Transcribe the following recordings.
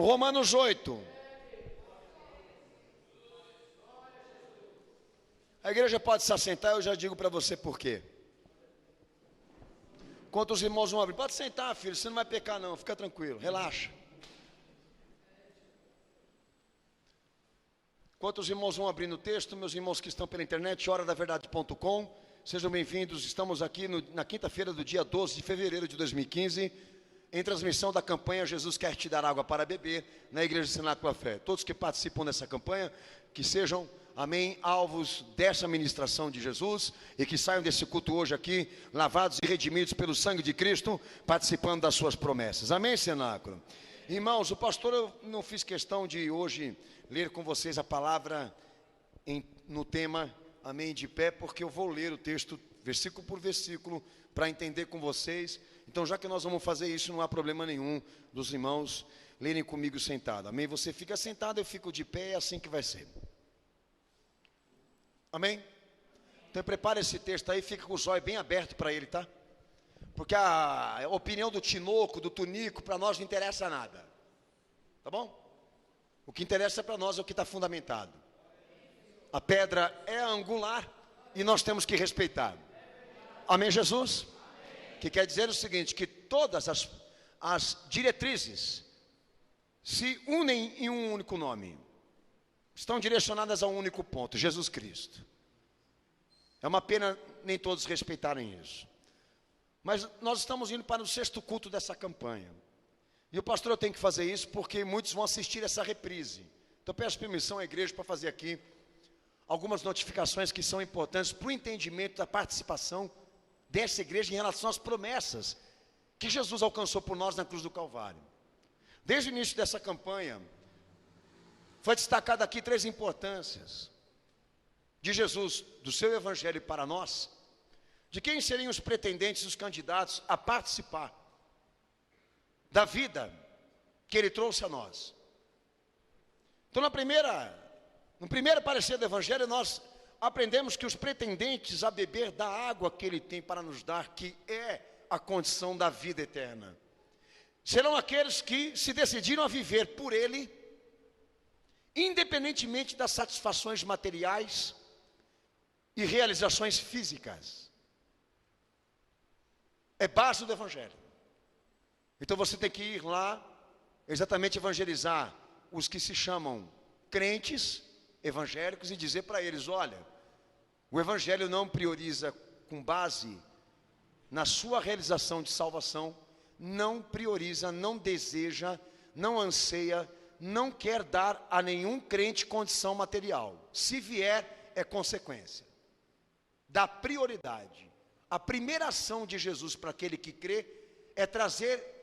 Romanos 8. A igreja pode se assentar, eu já digo para você por quê. Enquanto os irmãos vão abrir, pode sentar, filho, você não vai pecar não, fica tranquilo, relaxa. Enquanto os irmãos vão abrindo o texto, meus irmãos que estão pela internet, horadaverdade.com, sejam bem-vindos. Estamos aqui na quinta-feira do dia 12 de fevereiro de 2015, em transmissão da campanha Jesus Quer Te Dar Água para Beber, na Igreja Senado pela Fé. Todos que participam dessa campanha, que sejam, amém, alvos dessa ministração de Jesus, e que saiam desse culto hoje aqui, lavados e redimidos pelo sangue de Cristo, participando das suas promessas. Amém, cenáculo? Irmãos, o pastor, eu não fiz questão de hoje ler com vocês a palavra no tema, amém, de pé, porque eu vou ler o texto versículo por versículo para entender com vocês. Então, já que nós vamos fazer isso, não há problema nenhum dos irmãos lerem comigo sentado, amém? Você fica sentado, eu fico de pé, é assim que vai ser. Amém? Então prepara esse texto aí, fica com o zóio bem aberto para ele, tá? Porque a opinião do Tinoco, do Tunico, para nós não interessa nada. Tá bom? O que interessa para nós é o que está fundamentado. A pedra é angular e nós temos que respeitar. Amém, Jesus? Que quer dizer o seguinte, que todas as diretrizes se unem em um único nome. Estão direcionadas a um único ponto, Jesus Cristo. É uma pena nem todos respeitarem isso. Mas nós estamos indo para o 6º culto dessa campanha. E o pastor, eu tenho que fazer isso porque muitos vão assistir essa reprise. Então eu peço permissão à igreja para fazer aqui algumas notificações que são importantes para o entendimento da participação dessa igreja em relação às promessas que Jesus alcançou por nós na cruz do Calvário. Desde o início dessa campanha, foi destacado aqui 3 importâncias de Jesus, do seu evangelho para nós, de quem seriam os pretendentes, os candidatos a participar da vida que ele trouxe a nós. Então no primeiro parecer do evangelho, nós aprendemos que os pretendentes a beber da água que ele tem para nos dar, que é a condição da vida eterna, serão aqueles que se decidiram a viver por ele, independentemente das satisfações materiais e realizações físicas. É base do evangelho. Então você tem que ir lá, exatamente evangelizar os que se chamam crentes evangélicos e dizer para eles, olha, o evangelho não prioriza com base na sua realização de salvação, não prioriza, não deseja, não anseia, não quer dar a nenhum crente condição material. Se vier, é consequência. Dá prioridade. A primeira ação de Jesus para aquele que crê é trazer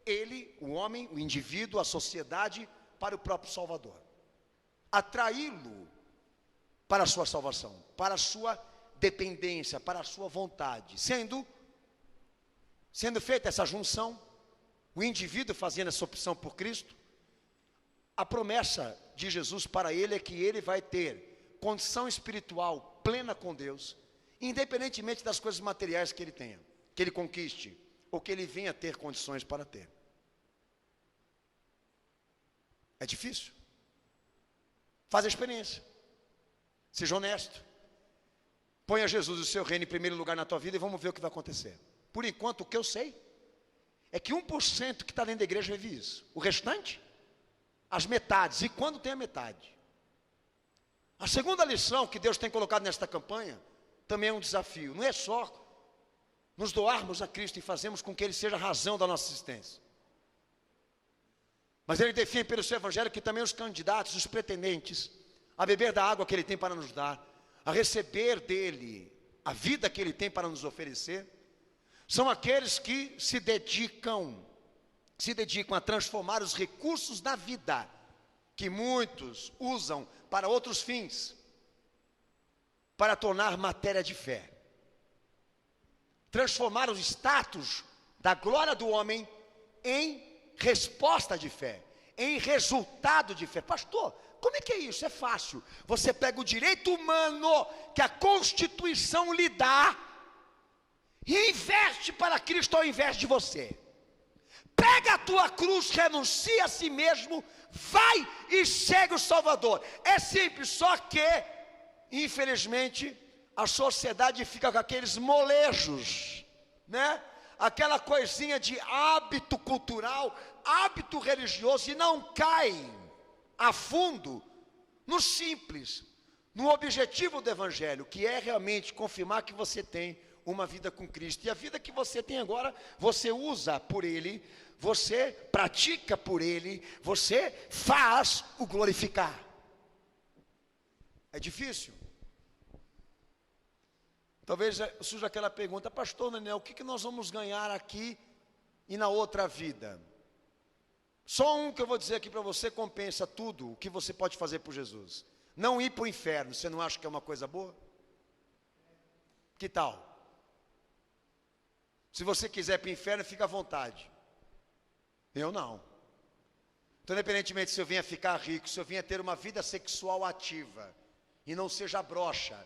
ele, o homem, o indivíduo, a sociedade, para o próprio Salvador. Atraí-lo para a sua salvação, para a sua dependência, para a sua vontade. Sendo feita essa junção, o indivíduo fazendo essa opção por Cristo, a promessa de Jesus para ele é que ele vai ter condição espiritual plena com Deus, independentemente das coisas materiais que ele tenha, que ele conquiste, ou que ele venha a ter condições para ter. É difícil. Faz a experiência. Seja honesto. Ponha Jesus e o seu reino em primeiro lugar na tua vida e vamos ver o que vai acontecer. Por enquanto, o que eu sei é que 1% que está dentro da igreja vive isso. O restante, as metades. E quando tem a metade? A segunda lição que Deus tem colocado nesta campanha também é um desafio. Não é só nos doarmos a Cristo e fazermos com que Ele seja a razão da nossa existência. Mas Ele define pelo seu evangelho que também os candidatos, os pretendentes, a beber da água que Ele tem para nos dar, a receber dEle a vida que Ele tem para nos oferecer, são aqueles que se dedicam a transformar os recursos da vida, que muitos usam para outros fins, para tornar matéria de fé. Transformar o status da glória do homem em resposta de fé, em resultado de fé. Pastor, como é que é isso? É fácil. Você pega o direito humano que a Constituição lhe dá e investe para Cristo ao invés de você. Pega a tua cruz, renuncia a si mesmo, vai e segue o Salvador. É simples, só que, infelizmente, a sociedade fica com aqueles molejos, né? Aquela coisinha de hábito cultural, hábito religioso, e não cai a fundo no simples, no objetivo do Evangelho, que é realmente confirmar que você tem uma vida com Cristo. E a vida que você tem agora, você usa por Ele, você pratica por Ele, você faz o glorificar. É difícil? Talvez surja aquela pergunta: pastor Daniel, o que nós vamos ganhar aqui e na outra vida? Só um que eu vou dizer aqui para você compensa tudo o que você pode fazer por Jesus. Não ir para o inferno. Você não acha que é uma coisa boa? Que tal? Se você quiser ir para o inferno, fica à vontade. Eu não. Então, independentemente se eu venha ficar rico, se eu venha ter uma vida sexual ativa e não seja broxa,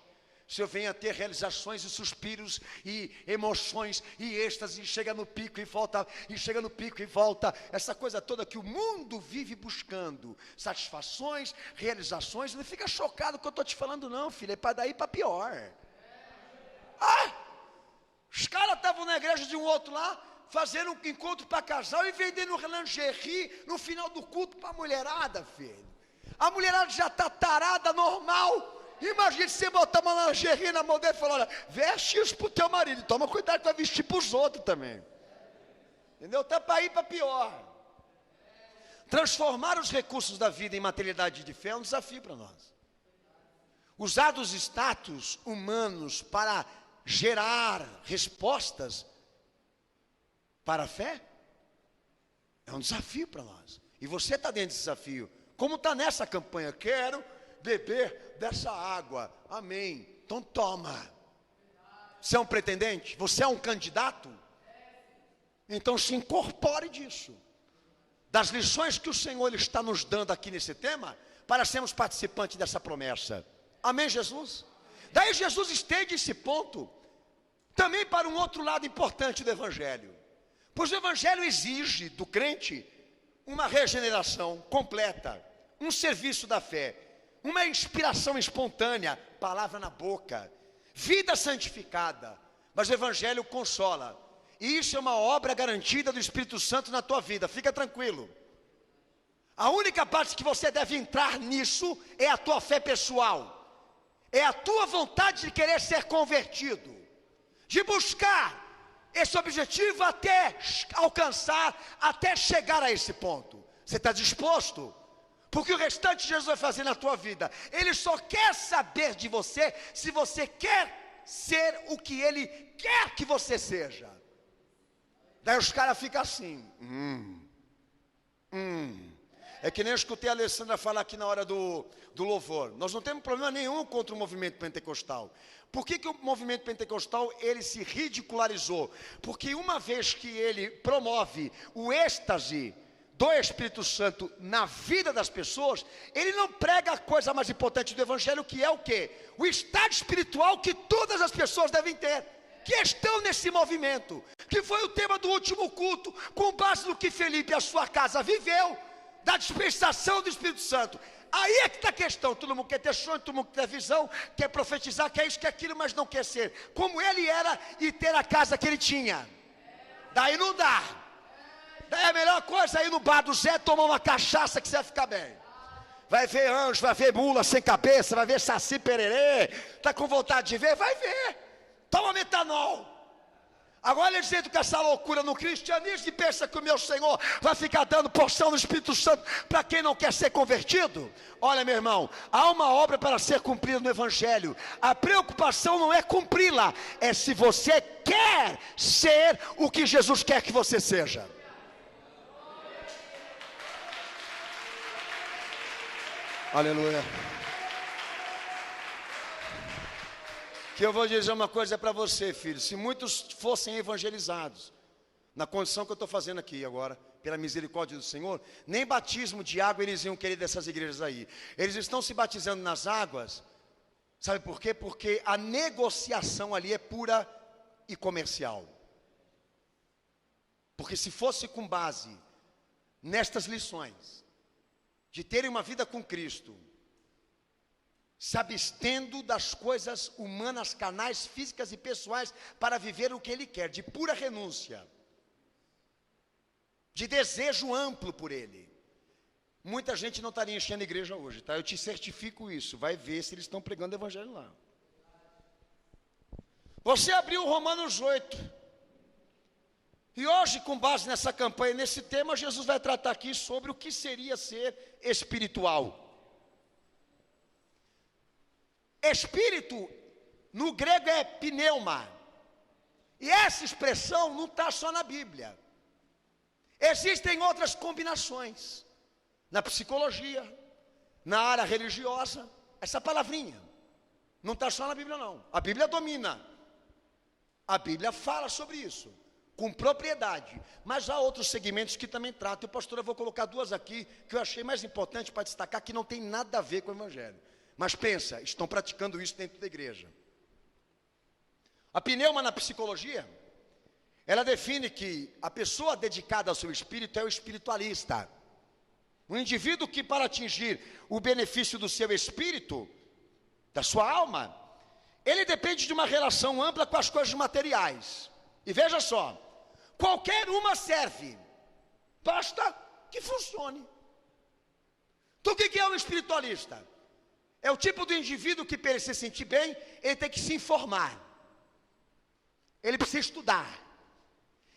se eu venha ter realizações e suspiros e emoções e êxtase, e chega no pico e volta, e chega no pico e volta, essa coisa toda que o mundo vive buscando, satisfações, realizações. Não fica chocado com o que eu estou te falando não, filho, é para daí para pior. Os caras estavam na igreja de um outro lá, fazendo um encontro para casal e vendendo lingerie no final do culto para a mulherada, filho. A mulherada já está tarada, normal. Imagina você botar uma lingerie na mão dele e falar: olha, veste isso para o teu marido, toma cuidado que vai vestir para os outros também. Entendeu? Está para ir para pior. Transformar os recursos da vida em materialidade de fé é um desafio para nós. Usar os status humanos para gerar respostas para a fé é um desafio para nós. E você está dentro desse desafio. Como está nessa campanha? Quero beber dessa água. Amém. Então toma. Você é um pretendente? Você é um candidato? Então se incorpore disso. Das lições que o Senhor está nos dando aqui nesse tema, para sermos participantes dessa promessa. Amém, Jesus? Daí Jesus estende esse ponto também para um outro lado importante do Evangelho. Pois o Evangelho exige do crente uma regeneração completa, um serviço da fé, uma inspiração espontânea, palavra na boca, vida santificada. Mas o Evangelho consola, e isso é uma obra garantida do Espírito Santo na tua vida, fica tranquilo. A única parte que você deve entrar nisso é a tua fé pessoal, é a tua vontade de querer ser convertido, de buscar esse objetivo até alcançar, até chegar a esse ponto. Você está disposto? Porque o restante Jesus vai fazer na tua vida. Ele só quer saber de você se você quer ser o que Ele quer que você seja. Daí os caras ficam assim. É que nem eu escutei a Alessandra falar aqui na hora do louvor. Nós não temos problema nenhum contra o movimento pentecostal. Por que o movimento pentecostal ele se ridicularizou? Porque uma vez que ele promove o êxtase do Espírito Santo na vida das pessoas, ele não prega a coisa mais importante do Evangelho, que é o quê? O estado espiritual que todas as pessoas devem ter, que estão nesse movimento, que foi o tema do último culto, com base no que Felipe e a sua casa viveu, da dispensação do Espírito Santo. Aí é que está a questão. Todo mundo quer ter sonho, todo mundo quer ter visão, quer profetizar, quer isso, quer aquilo, mas não quer ser como ele era e ter a casa que ele tinha. Daí não dá. Daí a melhor coisa é ir no bar do Zé, tomar uma cachaça que você vai ficar bem. Vai ver anjo, vai ver mula sem cabeça, vai ver saci pererê. Está com vontade de ver? Vai ver. Toma metanol. Agora ele dizendo que essa loucura no cristianismo, e pensa que o meu Senhor vai ficar dando porção do Espírito Santo para quem não quer ser convertido. Olha, meu irmão, há uma obra para ser cumprida no Evangelho. A preocupação não é cumpri-la, é se você quer ser o que Jesus quer que você seja. Aleluia. Que eu vou dizer uma coisa para você, filho. Se muitos fossem evangelizados, na condição que eu estou fazendo aqui agora, pela misericórdia do Senhor, nem batismo de água eles iam querer dessas igrejas aí. Eles estão se batizando nas águas, sabe por quê? Porque a negociação ali é pura e comercial. Porque se fosse com base nestas lições, de terem uma vida com Cristo, se abstendo das coisas humanas, carnais, físicas e pessoais, para viver o que Ele quer, de pura renúncia, de desejo amplo por Ele, muita gente não estaria enchendo a igreja hoje, tá? Eu te certifico isso, vai ver se eles estão pregando o evangelho lá. Você abriu Romanos 8, e hoje, com base nessa campanha, nesse tema, Jesus vai tratar aqui sobre o que seria ser espiritual. Espírito, no grego é pneuma, e essa expressão não está só na Bíblia. Existem outras combinações, na psicologia, na área religiosa, essa palavrinha, não está só na Bíblia não, a Bíblia domina, a Bíblia fala sobre isso, com propriedade, mas há outros segmentos que também tratam, e pastor, eu vou colocar duas aqui, que eu achei mais importante para destacar, que não tem nada a ver com o evangelho, mas pensa, estão praticando isso dentro da igreja. A pneuma na psicologia, ela define que a pessoa dedicada ao seu espírito é o espiritualista. Um indivíduo que, para atingir o benefício do seu espírito, da sua alma, ele depende de uma relação ampla com as coisas materiais. E veja só, qualquer uma serve, basta que funcione. Então o que é um espiritualista? É o tipo do indivíduo que, para ele se sentir bem, ele tem que se informar. Ele precisa estudar.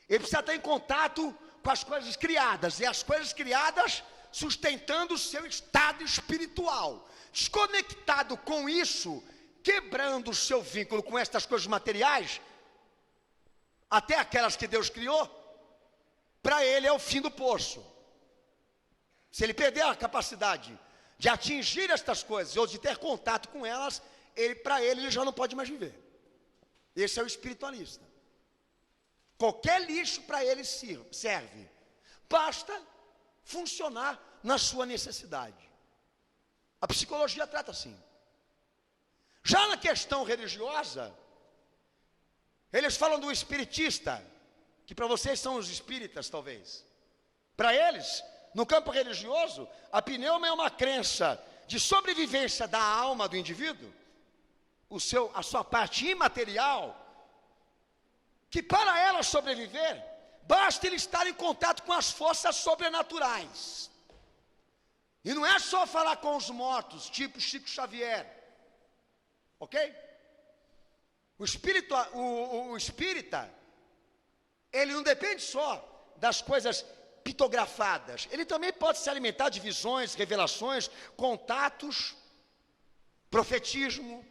Ele precisa estar em contato com as coisas criadas, e as coisas criadas sustentando o seu estado espiritual. Desconectado com isso, quebrando o seu vínculo com estas coisas materiais, até aquelas que Deus criou, para ele é o fim do poço. Se ele perder a capacidade de atingir estas coisas, ou de ter contato com elas, para ele já não pode mais viver. Esse é o espiritualista. Qualquer lixo para ele serve, basta funcionar na sua necessidade. A psicologia trata assim. Já na questão religiosa, eles falam do espiritista, que para vocês são os espíritas talvez. Para eles, no campo religioso, a pneuma é uma crença de sobrevivência da alma do indivíduo, a sua parte imaterial, que para ela sobreviver, basta ele estar em contato com as forças sobrenaturais. E não é só falar com os mortos, tipo Chico Xavier, ok? O espírita, ele não depende só das coisas pitografadas, ele também pode se alimentar de visões, revelações, contatos, profetismo,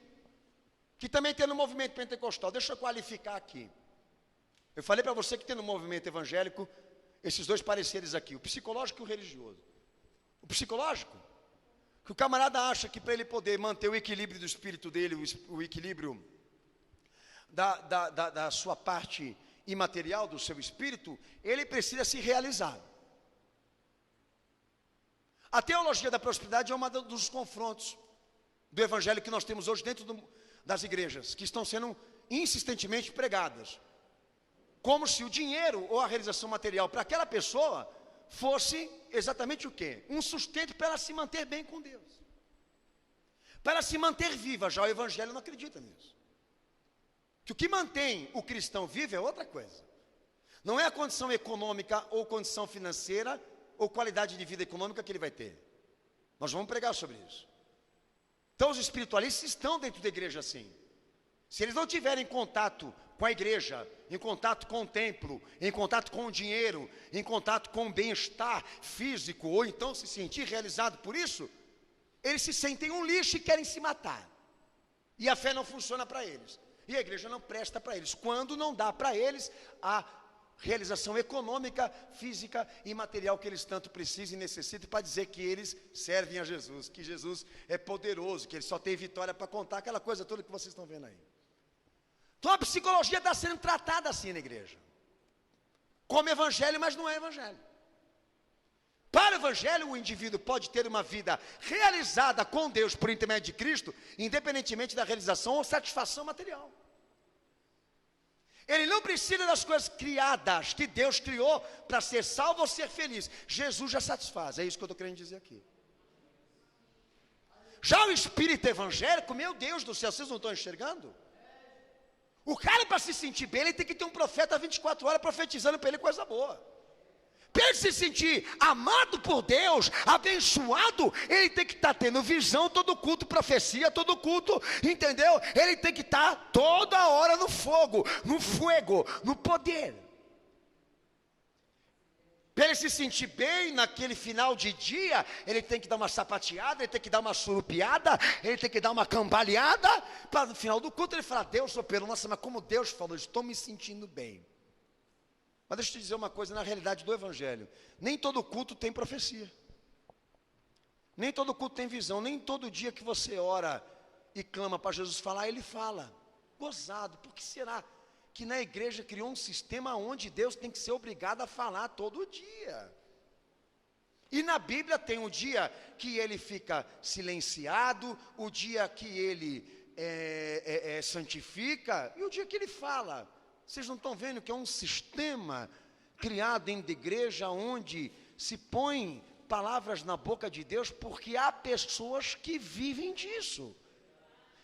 que também tem no movimento pentecostal. Deixa eu qualificar aqui. Eu falei para você que tem no movimento evangélico esses dois pareceres aqui, o psicológico e o religioso. O psicológico, que o camarada acha que para ele poder manter o equilíbrio do espírito dele, o equilíbrio da sua parte imaterial, do seu espírito, ele precisa se realizar. A teologia da prosperidade é um dos confrontos do evangelho que nós temos hoje dentro das igrejas, que estão sendo insistentemente pregadas. Como se o dinheiro ou a realização material para aquela pessoa fosse exatamente o quê? Um sustento para ela se manter bem com Deus. Para ela se manter viva. Já o evangelho não acredita nisso. Que o que mantém o cristão vivo é outra coisa. Não é a condição econômica ou condição financeira ou qualidade de vida econômica que ele vai ter. Nós vamos pregar sobre isso. Então os espiritualistas estão dentro da igreja assim. Se eles não tiverem contato com a igreja, em contato com o templo, em contato com o dinheiro, em contato com o bem-estar físico, ou então se sentir realizado por isso, eles se sentem um lixo e querem se matar. E a fé não funciona para eles. E a igreja não presta para eles, quando não dá para eles a realização econômica, física e material que eles tanto precisam e necessitam para dizer que eles servem a Jesus, que Jesus é poderoso, que ele só tem vitória para contar, aquela coisa toda que vocês estão vendo aí. Então a psicologia está sendo tratada assim na igreja, como evangelho, mas não é evangelho. Para o evangelho, o indivíduo pode ter uma vida realizada com Deus por intermédio de Cristo, independentemente da realização ou satisfação material. Ele não precisa das coisas criadas que Deus criou para ser salvo ou ser feliz. Jesus já satisfaz, é isso que eu estou querendo dizer aqui. Já o espírito evangélico, meu Deus do céu, vocês não estão enxergando? O cara, para se sentir bem, ele tem que ter um profeta 24 horas profetizando para ele coisa boa. Para ele se sentir amado por Deus, abençoado, ele tem que estar tendo visão todo culto, profecia todo culto, entendeu? Ele tem que estar toda hora no fogo, no poder. Para ele se sentir bem naquele final de dia, ele tem que dar uma sapateada, ele tem que dar uma surupiada, ele tem que dar uma cambaleada, para no final do culto ele falar: Deus operou, nossa, mas como Deus falou, estou me sentindo bem. Mas deixa eu te dizer uma coisa, na realidade do evangelho, nem todo culto tem profecia, nem todo culto tem visão, nem todo dia que você ora e clama para Jesus falar, ele fala. Gozado, por que será que na igreja criou um sistema onde Deus tem que ser obrigado a falar todo dia? E na Bíblia tem um dia que ele fica silenciado, o dia que ele santifica, e o dia que ele fala. Vocês não estão vendo que é um sistema criado dentro da igreja, onde se põe palavras na boca de Deus, porque há pessoas que vivem disso.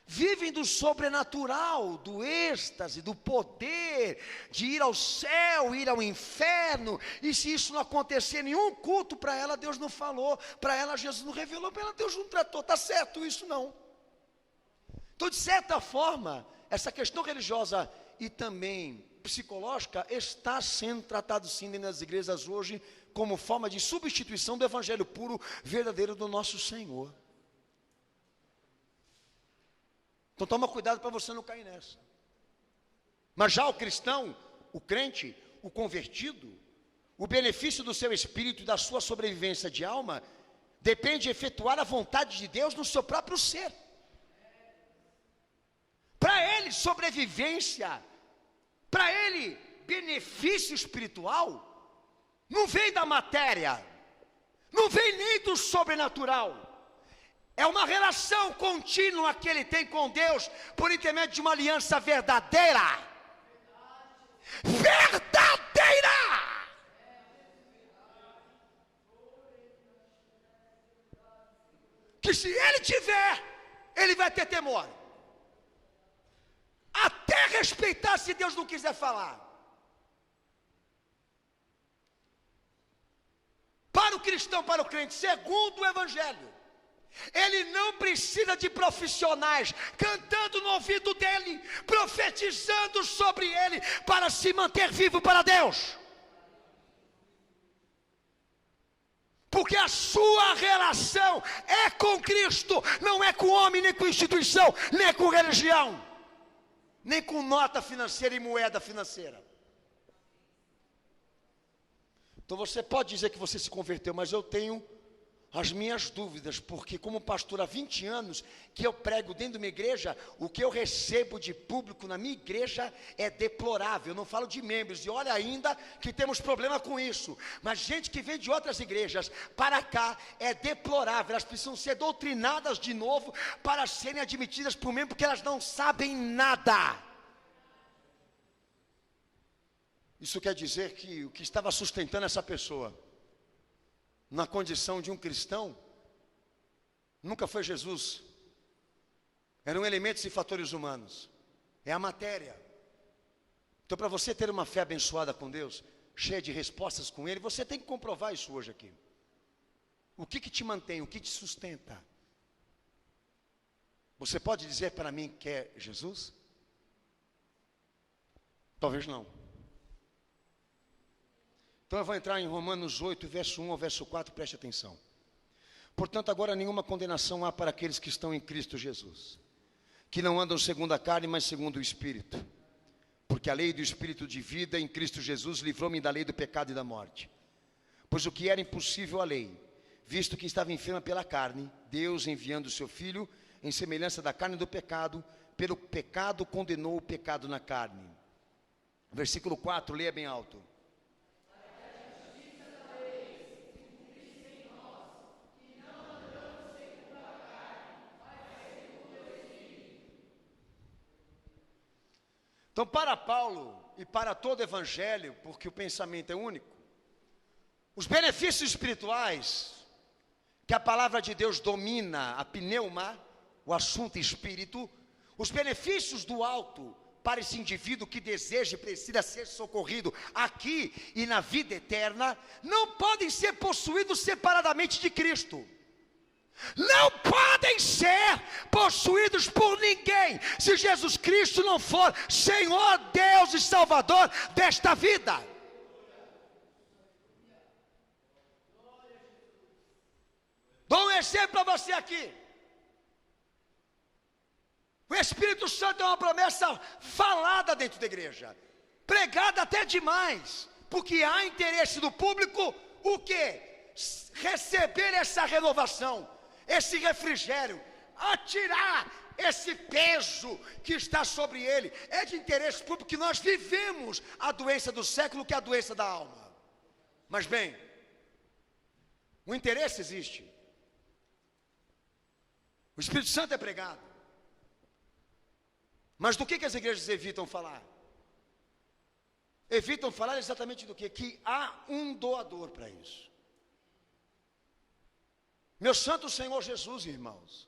Vivem do sobrenatural, do êxtase, do poder, de ir ao céu, ir ao inferno. E se isso não acontecer em nenhum culto para ela, Deus não falou, para ela Jesus não revelou, para ela Deus não tratou. Está certo isso? Não. Então, de certa forma, essa questão religiosa e também psicológica está sendo tratado sim nas igrejas hoje como forma de substituição do evangelho puro, verdadeiro do nosso Senhor. Então toma cuidado para você não cair nessa. Mas já o cristão, o crente, o convertido, o benefício do seu espírito e da sua sobrevivência de alma depende de efetuar a vontade de Deus no seu próprio ser. Para ele, sobrevivência, para ele, benefício espiritual, não vem da matéria, não vem nem do sobrenatural. É uma relação contínua que ele tem com Deus, por intermédio de uma aliança verdadeira. Verdadeira! Que se ele tiver, ele vai ter temor. Até respeitar se Deus não quiser falar. Para o cristão, para o crente, segundo o evangelho, ele não precisa de profissionais cantando no ouvido dele, profetizando sobre ele, para se manter vivo para Deus. Porque a sua relação é com Cristo, não é com homem, nem com instituição, nem com religião, nem com nota financeira e moeda financeira. Então você pode dizer que você se converteu, mas eu tenho as minhas dúvidas, porque como pastor há 20 anos que eu prego dentro de uma igreja, o que eu recebo de público na minha igreja é deplorável. Eu não falo de membros, e olha ainda que temos problema com isso, mas gente que vem de outras igrejas para cá é deplorável. Elas precisam ser doutrinadas de novo para serem admitidas por membro, porque elas não sabem nada. Isso quer dizer que o que estava sustentando essa pessoa na condição de um cristão nunca foi Jesus. Eram elementos e fatores humanos. É a matéria. Então, para você ter uma fé abençoada com Deus, cheia de respostas com Ele, você tem que comprovar isso hoje aqui. O que te mantém, o que te sustenta? Você pode dizer para mim que é Jesus? Talvez não. Então eu vou entrar em Romanos 8, verso 1 ao verso 4, preste atenção. Portanto, agora nenhuma condenação há para aqueles que estão em Cristo Jesus, que não andam segundo a carne, mas segundo o Espírito. Porque a lei do Espírito de vida em Cristo Jesus livrou-me da lei do pecado e da morte. Pois o que era impossível à lei, visto que estava enferma pela carne, Deus, enviando o seu Filho, em semelhança da carne do pecado, pelo pecado condenou o pecado na carne. Versículo 4, leia bem alto. Então, para Paulo e para todo evangelho, porque o pensamento é único, os benefícios espirituais, que a palavra de Deus domina, a pneuma, o assunto espírito, os benefícios do alto para esse indivíduo que deseja e precisa ser socorrido aqui e na vida eterna, não podem ser possuídos separadamente de Cristo. Não podem ser possuídos por ninguém, se Jesus Cristo não for Senhor, Deus e Salvador desta vida. Dou um exemplo para você aqui. O Espírito Santo é uma promessa falada dentro da igreja, pregada até demais, porque há interesse do público, o quê? Receber essa renovação, esse refrigério, atirar esse peso que está sobre ele. É de interesse público que nós vivemos a doença do século, que é a doença da alma. Mas bem, o interesse existe. O Espírito Santo é pregado. Mas do que as igrejas evitam falar? Evitam falar exatamente do quê? Que há um doador para isso. Meu santo Senhor Jesus, irmãos.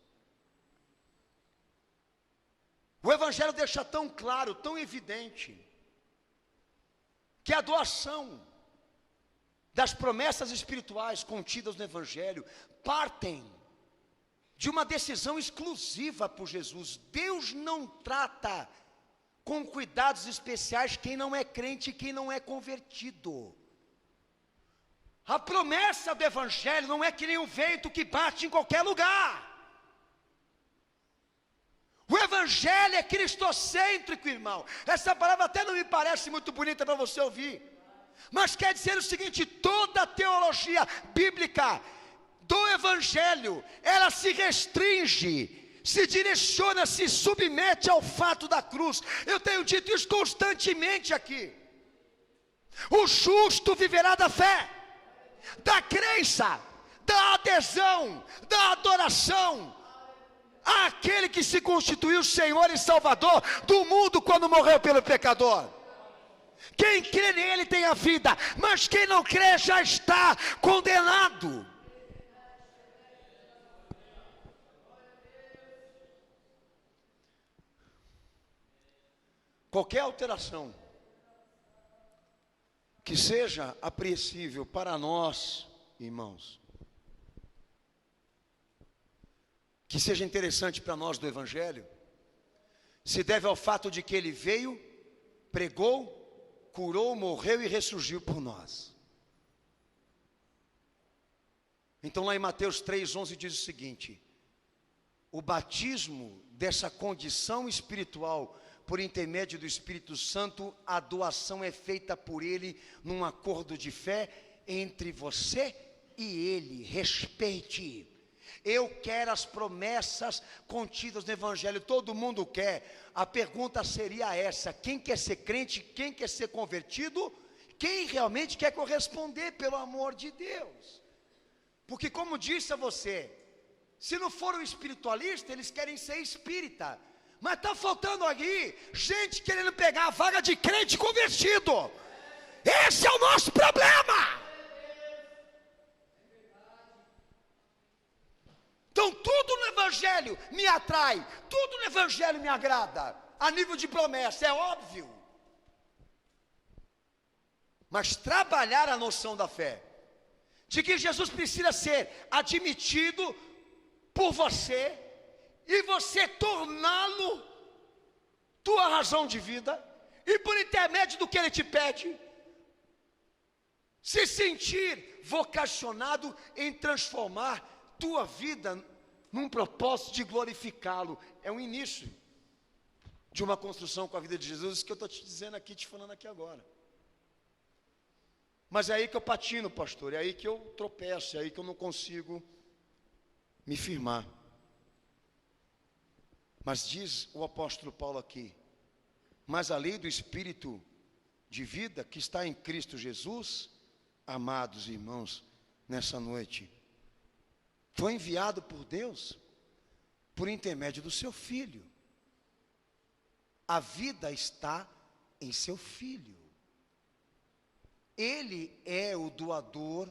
O Evangelho deixa tão claro, tão evidente, que a doação das promessas espirituais contidas no Evangelho partem de uma decisão exclusiva por Jesus. Deus não trata com cuidados especiais quem não é crente e quem não é convertido. A promessa do Evangelho não é que nem um vento que bate em qualquer lugar. O Evangelho é cristocêntrico, irmão. Essa palavra até não me parece muito bonita para você ouvir, mas quer dizer o seguinte: toda a teologia bíblica do Evangelho, ela se restringe, se direciona, se submete ao fato da cruz. Eu tenho dito isso constantemente aqui. O justo viverá da fé, da crença, da adesão, da adoração àquele que se constituiu Senhor e Salvador do mundo quando morreu pelo pecador. Quem crê nele tem a vida, mas quem não crê já está condenado. Qualquer alteração que seja apreensível para nós, irmãos, que seja interessante para nós do Evangelho, se deve ao fato de que ele veio, pregou, curou, morreu e ressurgiu por nós. Então lá em Mateus 3,11 diz o seguinte: o batismo dessa condição espiritual por intermédio do Espírito Santo, a doação é feita por ele num acordo de fé entre você e ele. Respeite. Eu quero as promessas contidas no Evangelho, todo mundo quer. A pergunta seria essa: quem quer ser crente, quem quer ser convertido, quem realmente quer corresponder pelo amor de Deus? Porque, como disse a você, se não for um espiritualista, eles querem ser espírita. Mas está faltando aqui gente querendo pegar a vaga de crente convertido. Esse é o nosso problema. Então tudo no Evangelho me atrai, tudo no Evangelho me agrada, a nível de promessa, é óbvio. Mas trabalhar a noção da fé, de que Jesus precisa ser admitido por você, e você torná-lo tua razão de vida, e por intermédio do que ele te pede, se sentir vocacionado em transformar tua vida num propósito de glorificá-lo. É o início de uma construção com a vida de Jesus, isso que eu estou te dizendo aqui, te falando aqui agora. Mas é aí que eu patino, pastor, é aí que eu tropeço, é aí que eu não consigo me firmar. Mas diz o apóstolo Paulo aqui: mas a lei do Espírito de vida que está em Cristo Jesus, amados irmãos, nessa noite, foi enviado por Deus por intermédio do seu Filho. A vida está em seu Filho. Ele é o doador,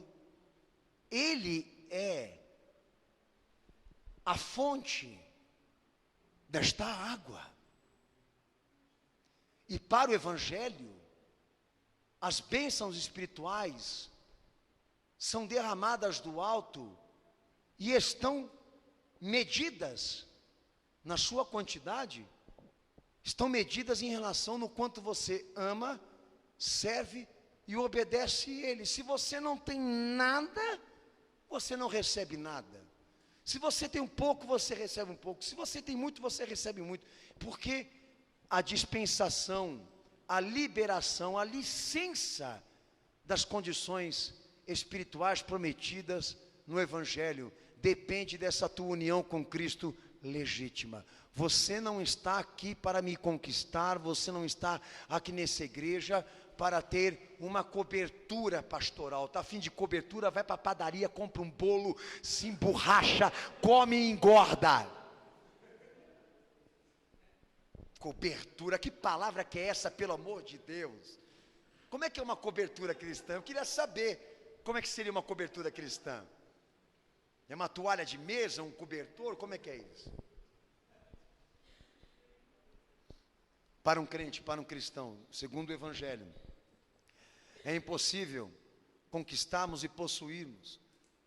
Ele é a fonte desta água. E para o Evangelho, as bênçãos espirituais são derramadas do alto e estão medidas na sua quantidade, estão medidas em relação no quanto você ama, serve e obedece Ele. Se você não tem nada, você não recebe nada. Se você tem um pouco, você recebe um pouco. Se você tem muito, você recebe muito. Porque a dispensação, a liberação, a licença das condições espirituais prometidas no Evangelho depende dessa tua união com Cristo legítima. Você não está aqui para me conquistar, você não está aqui nessa igreja para ter uma cobertura pastoral. Está a fim de cobertura, vai para a padaria, compra um bolo, se emborracha, come e engorda. Cobertura, que palavra que é essa, pelo amor de Deus? Como é que é uma cobertura cristã? Eu queria saber como é que seria uma cobertura cristã. É uma toalha de mesa, um cobertor? Como é que é isso? Para um crente, para um cristão, segundo o Evangelho, é impossível conquistarmos e possuirmos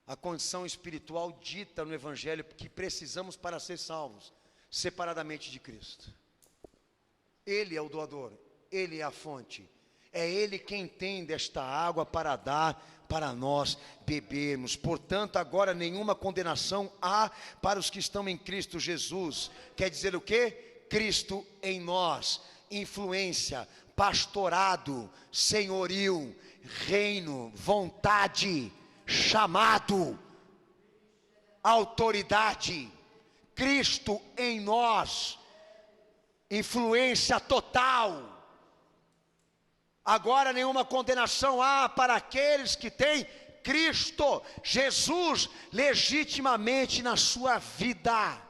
a condição espiritual dita no Evangelho que precisamos para ser salvos, separadamente de Cristo. Ele é o doador, Ele é a fonte, é Ele quem tem desta água para dar para nós bebermos. Portanto, agora nenhuma condenação há para os que estão em Cristo Jesus. Quer dizer o quê? Cristo em nós, influência, pastorado, senhorio, reino, vontade, chamado, autoridade. Cristo em nós, influência total. Agora nenhuma condenação há para aqueles que têm Cristo Jesus legitimamente na sua vida.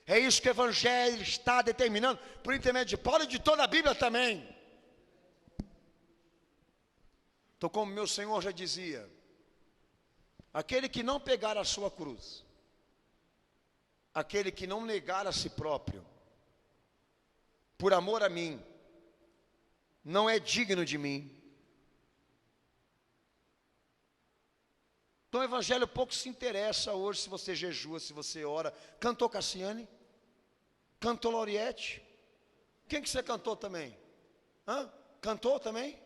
É isso que o Evangelho está determinando, por intermédio de Paulo e de toda a Bíblia também. Então, como meu Senhor já dizia, aquele que não pegar a sua cruz, aquele que não negar a si próprio, por amor a mim, não é digno de mim. Então o Evangelho pouco se interessa hoje se você jejua, se você ora. Cantou Cassiane? Cantou Lauriette? Quem que você cantou também? Cantou também?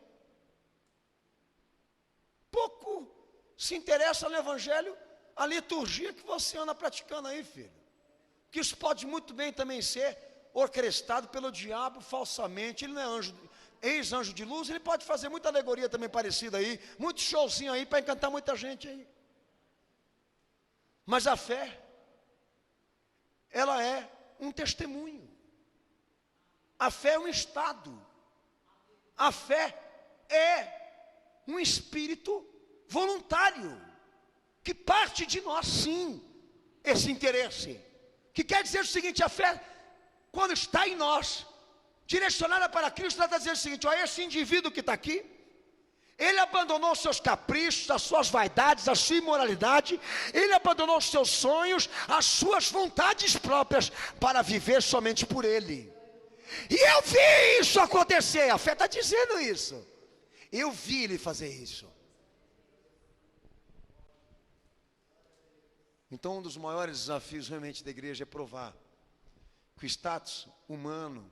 Pouco se interessa no Evangelho a liturgia que você anda praticando aí, filho. Que isso pode muito bem também ser orquestrado pelo diabo falsamente. Ele não é anjo, ex-anjo de luz, ele pode fazer muita alegoria também parecida aí, muito showzinho aí para encantar muita gente aí. Mas a fé, ela é um testemunho. A fé é um estado. A fé é um espírito voluntário, que parte de nós sim, esse interesse. Que quer dizer o seguinte, a fé, quando está em nós, direcionada para Cristo, ela está dizendo o seguinte: olha, esse indivíduo que está aqui, ele abandonou os seus caprichos, as suas vaidades, a sua imoralidade, ele abandonou os seus sonhos, as suas vontades próprias, para viver somente por ele. E eu vi isso acontecer, a fé está dizendo isso. Eu vi ele fazer isso. Então um dos maiores desafios realmente da igreja é provar que o status humano,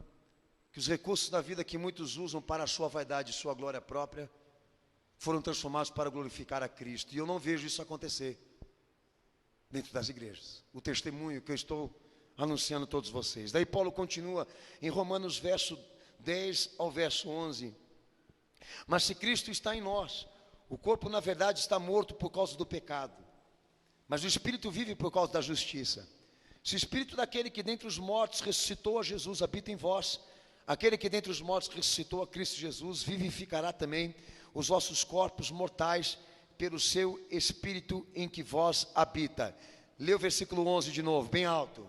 que os recursos da vida que muitos usam para a sua vaidade e sua glória própria, foram transformados para glorificar a Cristo. E eu não vejo isso acontecer dentro das igrejas. O testemunho que eu estou anunciando a todos vocês. Daí Paulo continua em Romanos verso 10 ao verso 11. Mas se Cristo está em nós, o corpo na verdade está morto por causa do pecado, mas o Espírito vive por causa da justiça. Se o Espírito daquele que dentre os mortos ressuscitou a Jesus habita em vós, aquele que dentre os mortos ressuscitou a Cristo Jesus vivificará também os vossos corpos mortais pelo seu Espírito em que vós habita. Lê o versículo 11 de novo, bem alto.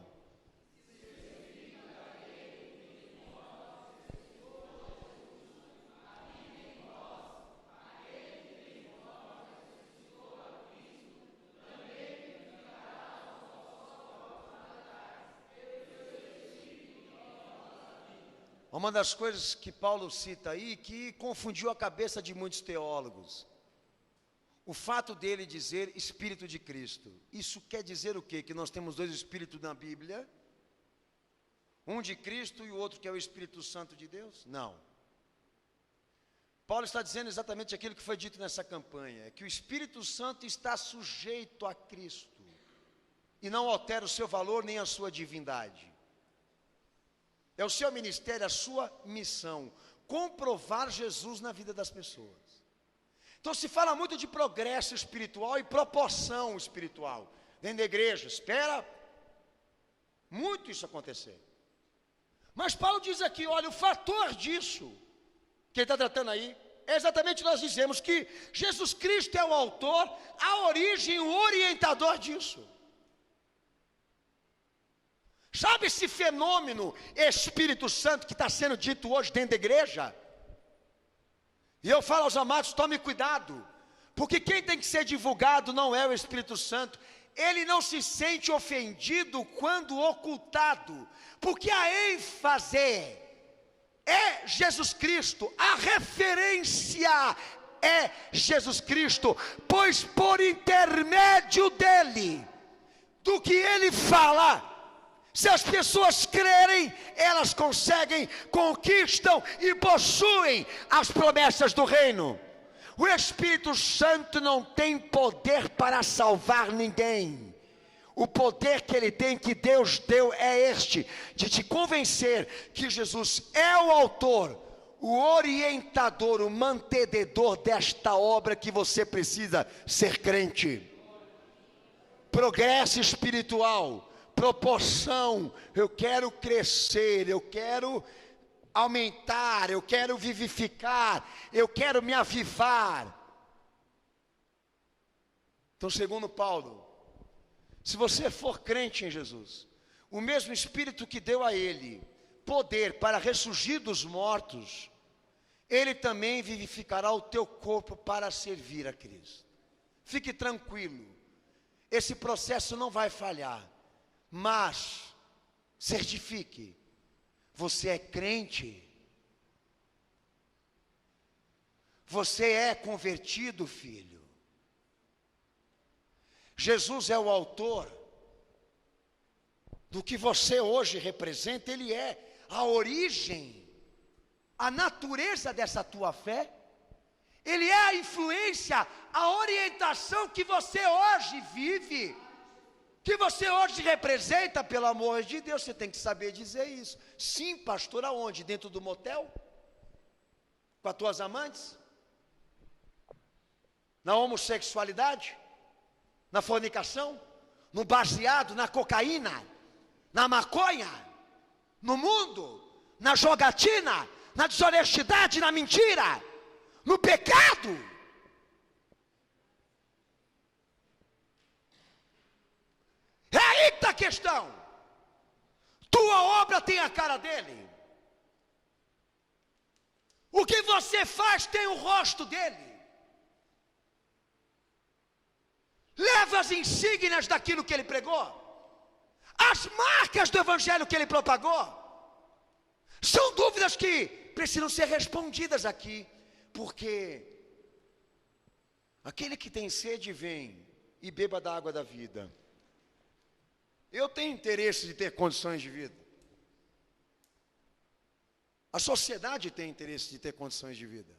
Uma das coisas que Paulo cita aí, que confundiu a cabeça de muitos teólogos, o fato dele dizer Espírito de Cristo. Isso quer dizer o quê? Que nós temos dois Espíritos na Bíblia, um de Cristo e o outro que é o Espírito Santo de Deus? Não. Paulo está dizendo exatamente aquilo que foi dito nessa campanha, que o Espírito Santo está sujeito a Cristo, e não altera o seu valor nem a sua divindade. É o seu ministério, a sua missão, comprovar Jesus na vida das pessoas. Então se fala muito de progresso espiritual e proporção espiritual dentro da igreja. Espera muito isso acontecer. Mas Paulo diz aqui, olha, o fator disso, que ele está tratando aí, é exatamente nós dizemos que Jesus Cristo é o autor, a origem, o orientador disso. Sabe esse fenômeno Espírito Santo que está sendo dito hoje dentro da igreja? E eu falo aos amados, tome cuidado, porque quem tem que ser divulgado não é o Espírito Santo. Ele não se sente ofendido quando ocultado, porque a ênfase é Jesus Cristo, a referência é Jesus Cristo, pois por intermédio dele, do que ele fala, se as pessoas crerem, elas conseguem, conquistam e possuem as promessas do reino. O Espírito Santo não tem poder para salvar ninguém. O poder que ele tem, que Deus deu, é este, de te convencer que Jesus é o autor, o orientador, o mantenedor desta obra que você precisa ser crente. Progresso espiritual, proporção, eu quero crescer, eu quero aumentar, eu quero vivificar, eu quero me avivar. Então, segundo Paulo, se você for crente em Jesus, o mesmo Espírito que deu a ele poder para ressurgir dos mortos, ele também vivificará o teu corpo para servir a Cristo. Fique tranquilo, esse processo não vai falhar, mas certifique, você é crente, você é convertido, filho. Jesus é o autor do que você hoje representa, ele é a origem, a natureza dessa tua fé, ele é a influência, a orientação que você hoje vive, que você hoje representa. Pelo amor de Deus, você tem que saber dizer isso. Sim, pastor, aonde? Dentro do motel? Com as tuas amantes? Na homossexualidade? Na fornicação? No baseado, na cocaína? Na maconha? No mundo? Na jogatina? Na desonestidade? Na mentira? No pecado? É aí que está a questão. Tua obra tem a cara dele. O que você faz tem o rosto dele. Leva as insígnias daquilo que ele pregou, as marcas do evangelho que ele propagou. São dúvidas que precisam ser respondidas aqui, porque aquele que tem sede vem e beba da água da vida. Eu tenho interesse de ter condições de vida. A sociedade tem interesse de ter condições de vida.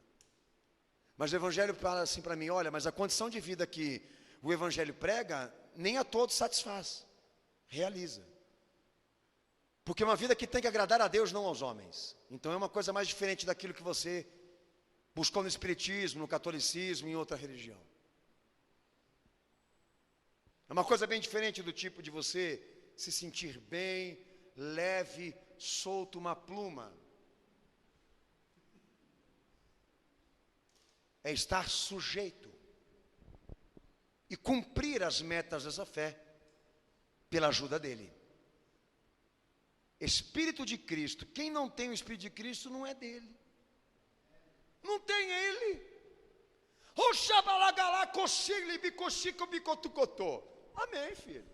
Mas o evangelho fala assim para mim, olha, mas a condição de vida que o evangelho prega, nem a todos satisfaz, realiza. Porque é uma vida que tem que agradar a Deus, não aos homens. Então é uma coisa mais diferente daquilo que você buscou no espiritismo, no catolicismo, em outra religião. É uma coisa bem diferente do tipo de você se sentir bem, leve, solto, uma pluma. É estar sujeito e cumprir as metas dessa fé pela ajuda dele. Espírito de Cristo, quem não tem o Espírito de Cristo não é dele. Não tem ele. Amém, filho.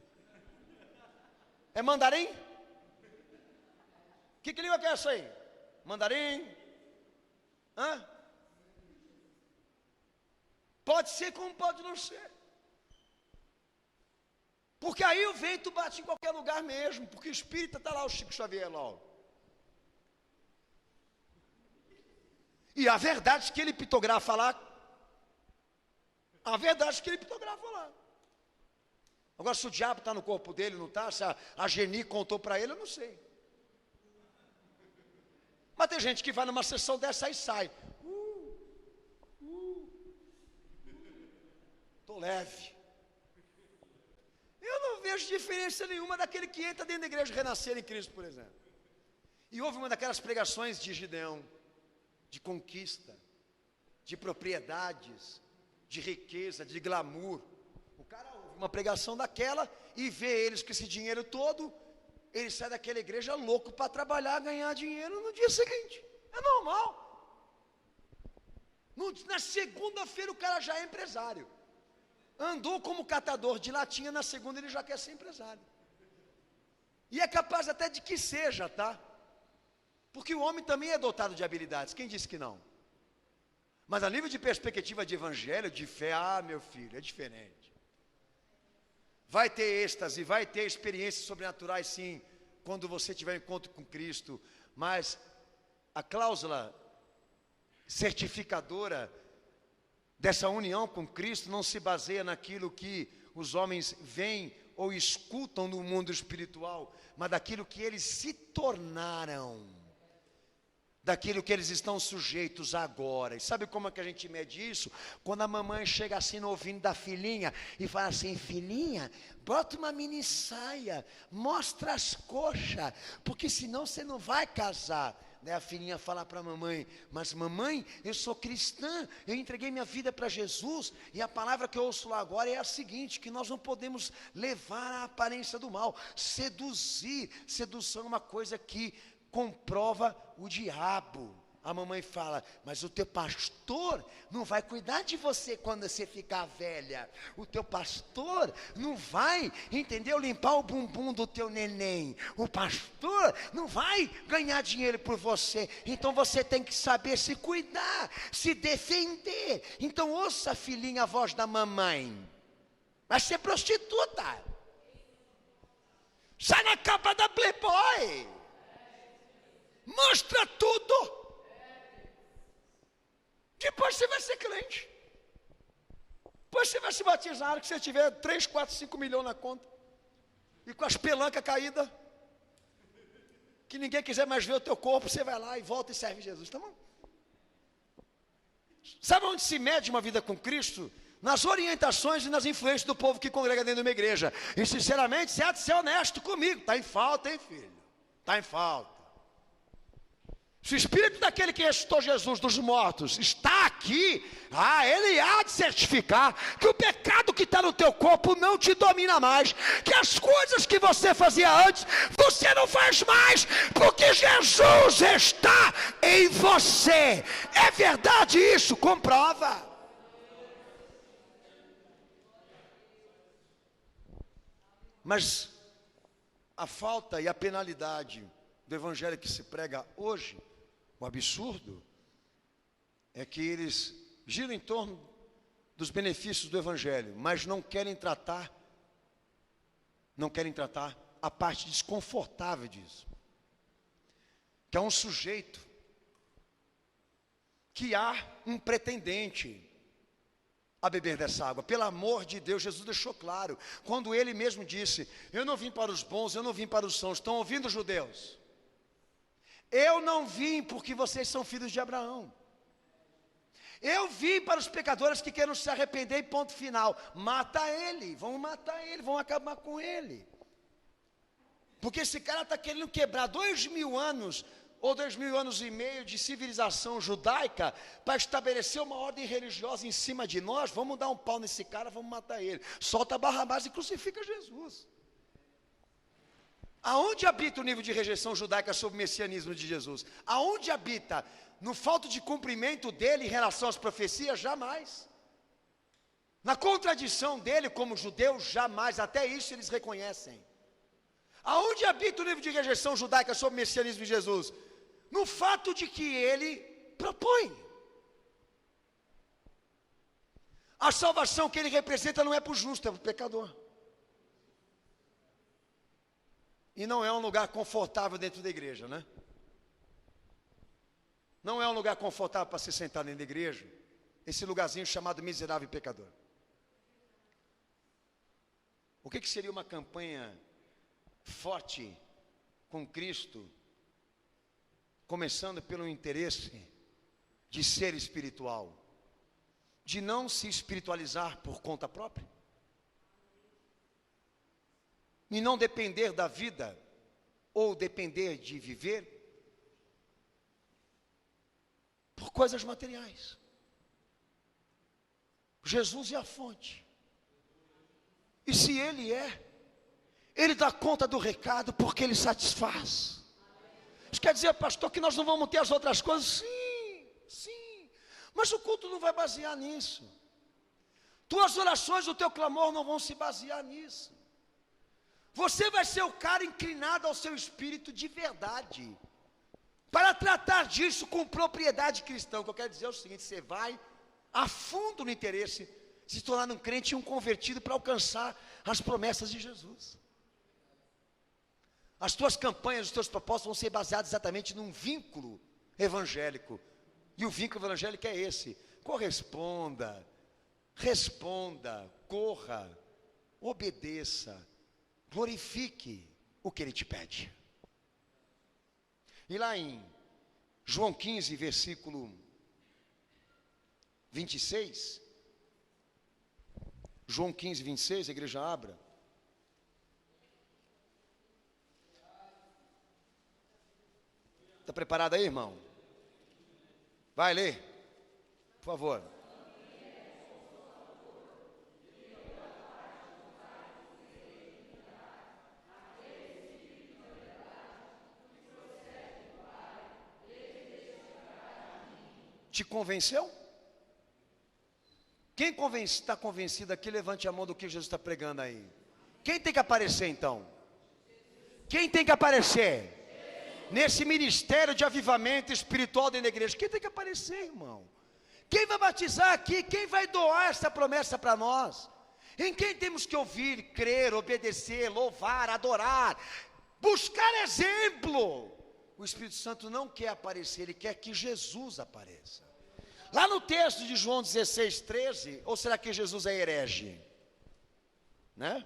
É mandarim? Que língua que é essa aí? Mandarim? Hã? Pode ser como pode não ser. Porque aí o vento bate em qualquer lugar mesmo, porque o espírita está lá, o Chico Xavier lá. Ó. E a verdade que ele pitografa lá, a verdade que ele pitografa lá. Agora, se o diabo está no corpo dele, não está, se a Geni contou para ele, eu não sei. Mas tem gente que vai numa sessão dessa e sai. Estou leve. Eu não vejo diferença nenhuma daquele que entra dentro da igreja renascer em Cristo, por exemplo. E houve uma daquelas pregações de Gideão, de conquista, de propriedades, de riqueza, de glamour. O cara ouve uma pregação daquela e vê eles com esse dinheiro todo, ele sai daquela igreja louco para trabalhar, ganhar dinheiro no dia seguinte. É normal. Na segunda-feira o cara já é empresário. Andou como catador de latinha, na segunda ele já quer ser empresário. E é capaz até de que seja, tá? Porque o homem também é dotado de habilidades, quem disse que não? Mas a nível de perspectiva de evangelho, de fé, meu filho, é diferente. Vai ter êxtase, vai ter experiências sobrenaturais sim, quando você tiver encontro com Cristo. Mas a cláusula certificadora dessa união com Cristo não se baseia naquilo que os homens veem ou escutam no mundo espiritual, mas daquilo que eles se tornaram, daquilo que eles estão sujeitos agora. E sabe como é que a gente mede isso? Quando a mamãe chega assim no ouvido da filhinha e fala assim: filhinha, bota uma mini saia, mostra as coxas, porque senão você não vai casar. Daí a filhinha fala para a mamãe: mas mamãe, eu sou cristã, eu entreguei minha vida para Jesus, e a palavra que eu ouço lá agora é a seguinte, que nós não podemos levar a aparência do mal, seduzir. Sedução é uma coisa que comprova o diabo. A mamãe fala: mas o teu pastor não vai cuidar de você quando você ficar velha. O teu pastor não vai, entendeu, limpar o bumbum do teu neném. O pastor não vai ganhar dinheiro por você. Então você tem que saber se cuidar, se defender. Então ouça, filhinha, a voz da mamãe. Vai ser prostituta. Sai na capa da Playboy. Mostra tudo. Depois você vai ser crente. Depois você vai se batizar na hora que você tiver 3, 4, 5 milhões na conta. E com as pelancas caídas. Que ninguém quiser mais ver o teu corpo, você vai lá e volta e serve Jesus, tá bom? Sabe onde se mede uma vida com Cristo? Nas orientações e nas influências do povo que congrega dentro de uma igreja. E sinceramente, você há de ser honesto comigo. Está em falta, hein, filho? Está em falta. Se o Espírito daquele que ressuscitou Jesus dos mortos está aqui, ele há de certificar que o pecado que está no teu corpo não te domina mais, que as coisas que você fazia antes, você não faz mais, porque Jesus está em você. É verdade isso? Comprova. Mas a falta e a penalidade do evangelho que se prega hoje, o absurdo é que eles giram em torno dos benefícios do evangelho, mas não querem tratar a parte desconfortável disso, que é um sujeito que há um pretendente a beber dessa água. Pelo amor de Deus, Jesus deixou claro, quando ele mesmo disse: eu não vim para os bons, eu não vim para os sãos. Estão ouvindo, judeus? Eu não vim porque vocês são filhos de Abraão. Eu vim para os pecadores que queiram se arrepender e ponto final. Mata ele, vão matar ele, vão acabar com ele. Porque esse cara está querendo quebrar 2000 anos, ou 2000 anos e meio de civilização judaica, para estabelecer uma ordem religiosa em cima de nós. Vamos dar um pau nesse cara, vamos matar ele. Solta Barrabás e crucifica Jesus. Aonde habita o nível de rejeição judaica sobre o messianismo de Jesus? Aonde habita? No falta de cumprimento dele em relação às profecias? Jamais. Na contradição dele como judeu? Jamais. Até isso eles reconhecem. Aonde habita o nível de rejeição judaica sobre o messianismo de Jesus? no fato de que ele propõe. A salvação que ele representa não é para o justo, é para o pecador. E não é um lugar confortável dentro da igreja, né? Não é um lugar confortável para se sentar dentro da igreja, esse lugarzinho chamado miserável e pecador. O que seria uma campanha forte com Cristo, começando pelo interesse de ser espiritual, de não se espiritualizar por conta própria, e não depender da vida, ou depender de viver por coisas materiais. Jesus é a fonte. E se Ele é, Ele dá conta do recado porque Ele satisfaz. Isso quer dizer, pastor, que nós não vamos ter as outras coisas? Sim, sim. Mas o culto não vai basear nisso. Tuas orações, o teu clamor não vão se basear nisso. Você vai ser o cara inclinado ao seu espírito de verdade, para tratar disso com propriedade cristã. O que eu quero dizer é o seguinte: você vai a fundo no interesse de se tornar um crente e um convertido para alcançar as promessas de Jesus. As tuas campanhas, os teus propósitos vão ser baseados exatamente num vínculo evangélico. E o vínculo evangélico é esse: corresponda, responda, corra, obedeça, glorifique o que Ele te pede. E lá em João 15, versículo 26, João 15, 26, a igreja abra. Está preparado aí, irmão? Vai ler, por favor. Te convenceu? Quem está convencido aqui, levante a mão do que Jesus está pregando aí. Quem tem que aparecer então? Quem tem que aparecer? Nesse ministério de avivamento espiritual dentro da igreja. Quem tem que aparecer, irmão? Quem vai batizar aqui? Quem vai doar essa promessa para nós? Em quem temos que ouvir, crer, obedecer, louvar, adorar, buscar exemplo? O Espírito Santo não quer aparecer, ele quer que Jesus apareça. Lá no texto de João 16, 13, ou será que Jesus é herege? Né?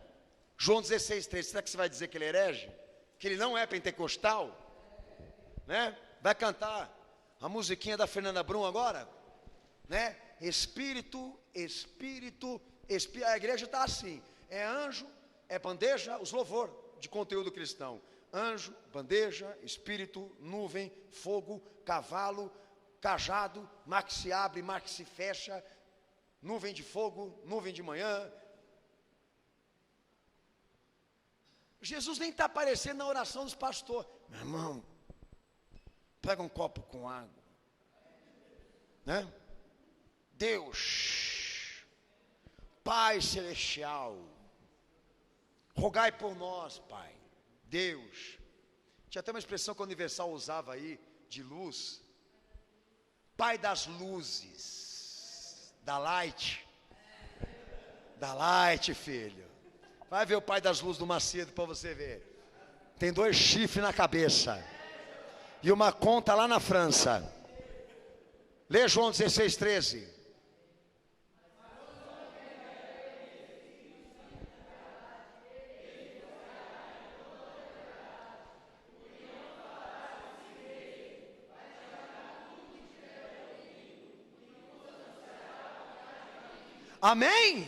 João 16, 13, será que você vai dizer que ele é herege? Que ele não é pentecostal? Né? Vai cantar a musiquinha da Fernanda Brum agora? Né? Espírito, Espírito, Espírito. A igreja está assim: é anjo, é bandeja, os louvor de conteúdo cristão. Anjo, bandeja, espírito, nuvem, fogo, cavalo, cajado, mar que se abre, mar que se fecha, nuvem de fogo, nuvem de manhã. Jesus nem está aparecendo na oração dos pastores. Meu irmão, pega um copo com água, né? Deus, Pai Celestial, rogai por nós, Pai. Deus, tinha até uma expressão que a Universal usava aí, de luz, Pai das luzes, da light, filho. Vai ver o Pai das luzes do Macedo para você ver. Tem 2 chifres na cabeça e uma conta lá na França. Lê João 16, 13. Amém?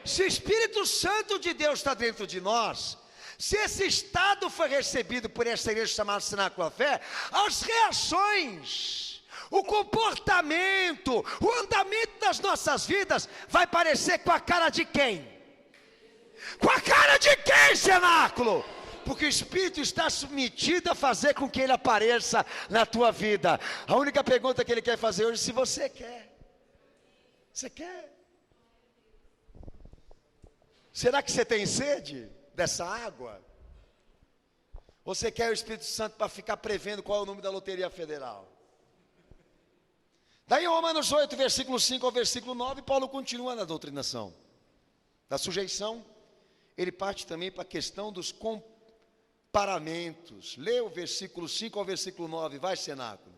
Se o Espírito Santo de Deus está dentro de nós, se esse estado foi recebido por essa igreja chamada Cenáculo da Fé, as reações, o comportamento, o andamento das nossas vidas vai parecer com a cara de quem? Com a cara de quem, Cenáculo? Porque o Espírito está submetido a fazer com que ele apareça na tua vida. A única pergunta que ele quer fazer hoje é se você quer. Você quer? Será que você tem sede dessa água? Ou você quer o Espírito Santo para ficar prevendo qual é o número da Loteria Federal? Daí em Romanos 8, versículo 5 ao versículo 9, Paulo continua na doutrinação da sujeição. Ele parte também para a questão dos comparamentos. Lê o versículo 5 ao versículo 9, vai, cenáculo.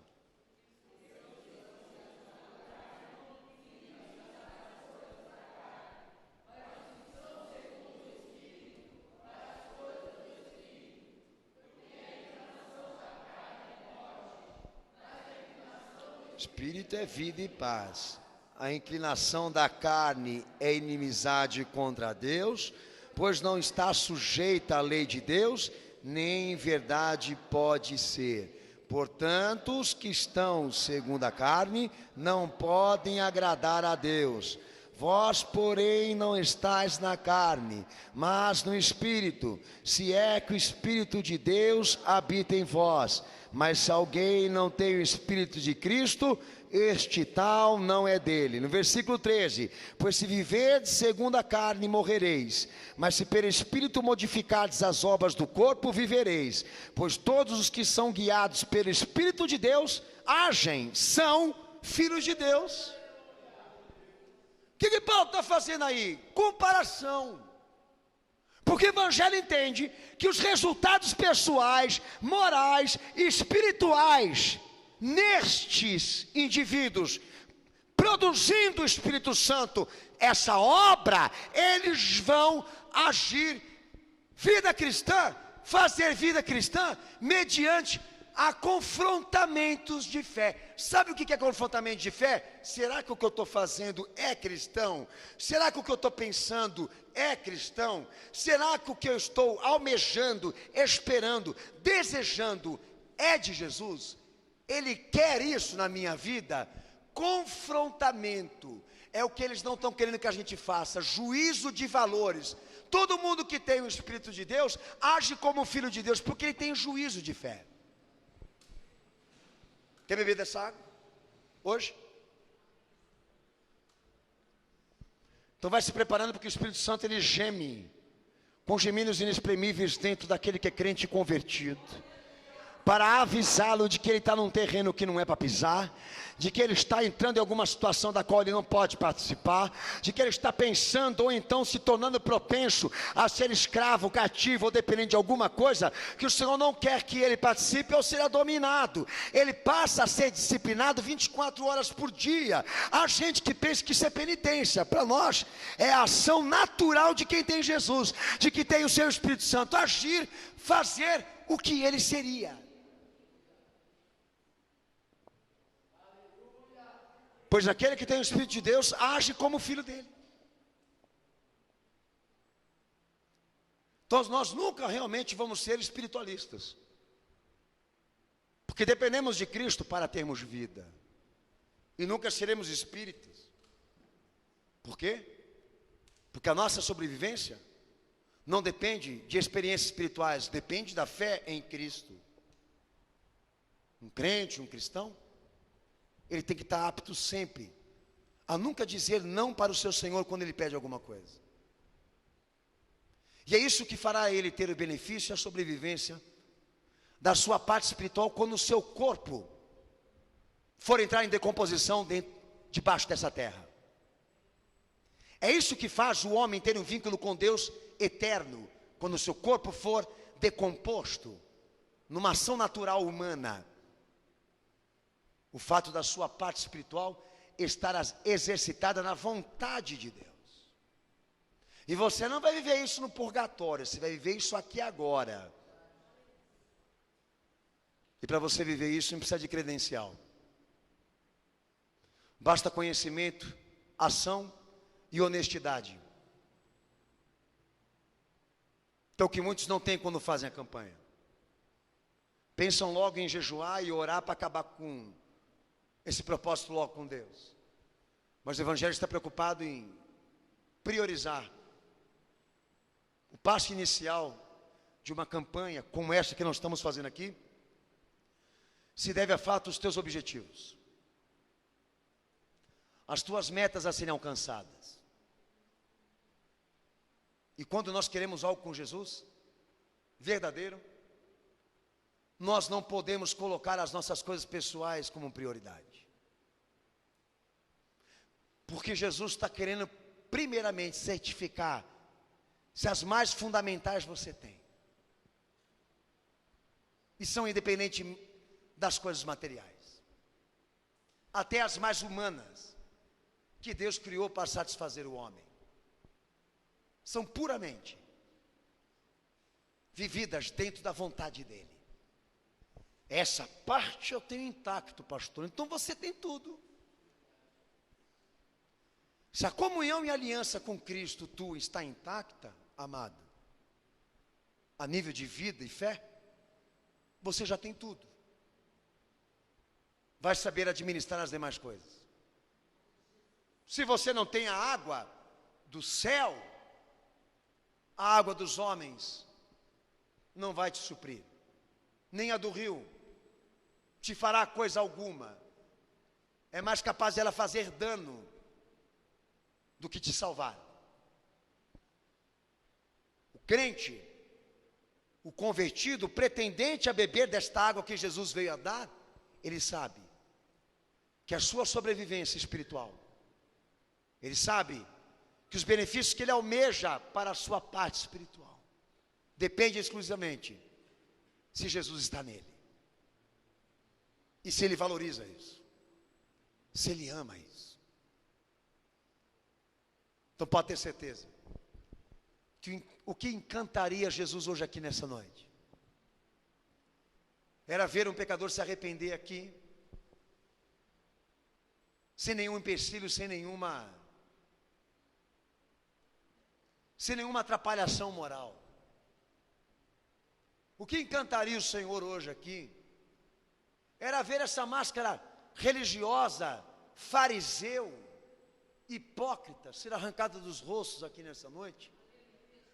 Espírito é vida e paz. A inclinação da carne é inimizade contra Deus, pois não está sujeita à lei de Deus, nem em verdade pode ser. Portanto, os que estão segundo a carne não podem agradar a Deus. Vós, porém, não estáis na carne, mas no Espírito, se é que o Espírito de Deus habita em vós. Mas se alguém não tem o Espírito de Cristo, este tal não é dele. No versículo 13, pois se viverdes segundo a carne, morrereis, mas se pelo Espírito modificardes as obras do corpo, vivereis. Pois todos os que são guiados pelo Espírito de Deus, agem, são filhos de Deus. O que Paulo está fazendo aí? Comparação. Porque o Evangelho entende que os resultados pessoais, morais e espirituais nestes indivíduos, produzindo o Espírito Santo, essa obra, eles vão agir vida cristã, fazer vida cristã mediante a confrontamentos de fé. Sabe o que é confrontamento de fé? Será que o que eu estou fazendo é cristão? Será que o que eu estou pensando é cristão? Será que o que eu estou almejando, esperando, desejando é de Jesus? Ele quer isso na minha vida? Confrontamento é o que eles não estão querendo que a gente faça. Juízo de valores. Todo mundo que tem o Espírito de Deus age como filho de Deus, porque ele tem juízo de fé. Quer beber dessa água? Hoje? Então vai se preparando, porque o Espírito Santo ele geme com gemidos inexprimíveis dentro daquele que é crente convertido, para avisá-lo de que ele está num terreno que não é para pisar, de que ele está entrando em alguma situação da qual ele não pode participar, de que ele está pensando ou então se tornando propenso a ser escravo, cativo ou dependente de alguma coisa que o Senhor não quer que ele participe ou seja dominado. Ele passa a ser disciplinado 24 horas por dia. Há gente que pensa que isso é penitência. Para nós é a ação natural de quem tem Jesus, de que tem o seu Espírito Santo, agir, fazer o que ele seria. Pois aquele que tem o Espírito de Deus age como filho dele. Então nós nunca realmente vamos ser espiritualistas, porque dependemos de Cristo para termos vida, e nunca seremos espíritas. Por quê? Porque a nossa sobrevivência não depende de experiências espirituais, depende da fé em Cristo. Um crente, um cristão, ele tem que estar apto sempre a nunca dizer não para o seu Senhor quando ele pede alguma coisa. E é isso que fará ele ter o benefício e a sobrevivência da sua parte espiritual quando o seu corpo for entrar em decomposição debaixo dessa terra. É isso que faz o homem ter um vínculo com Deus eterno, quando o seu corpo for decomposto numa ação natural humana. O fato da sua parte espiritual estar exercitada na vontade de Deus. E você não vai viver isso no purgatório, você vai viver isso aqui agora. E para você viver isso não precisa de credencial. Basta conhecimento, ação e honestidade. Então o que muitos não têm quando fazem a campanha. Pensam logo em jejuar e orar para acabar com esse propósito logo com Deus. Mas o Evangelho está preocupado em priorizar o passo inicial de uma campanha como essa que nós estamos fazendo aqui. Se deve a fato os teus objetivos, as tuas metas a serem alcançadas. E quando nós queremos algo com Jesus verdadeiro, nós não podemos colocar as nossas coisas pessoais como prioridade. Porque Jesus está querendo, primeiramente, certificar se as mais fundamentais você tem. E são independentes das coisas materiais. Até as mais humanas, que Deus criou para satisfazer o homem. São puramente vividas dentro da vontade dEle. Essa parte eu tenho intacto, pastor. Então você tem tudo. Se a comunhão e aliança com Cristo tua está intacta, amado, a nível de vida e fé, você já tem tudo. Vai saber administrar as demais coisas. Se você não tem a água do céu, a água dos homens não vai te suprir, nem a do rio te fará coisa alguma. É mais capaz dela fazer dano do que te salvar. O crente, o convertido, pretendente a beber desta água que Jesus veio a dar, ele sabe que a sua sobrevivência espiritual, ele sabe que os benefícios que ele almeja para a sua parte espiritual, depende exclusivamente se Jesus está nele. E se ele valoriza isso. Se ele ama isso. Então pode ter certeza que o que encantaria Jesus hoje aqui nessa noite era ver um pecador se arrepender aqui, sem nenhum empecilho, sem nenhuma atrapalhação moral. O que encantaria o Senhor hoje aqui era ver essa máscara religiosa, fariseu, hipócrita, ser arrancada dos rostos aqui nessa noite,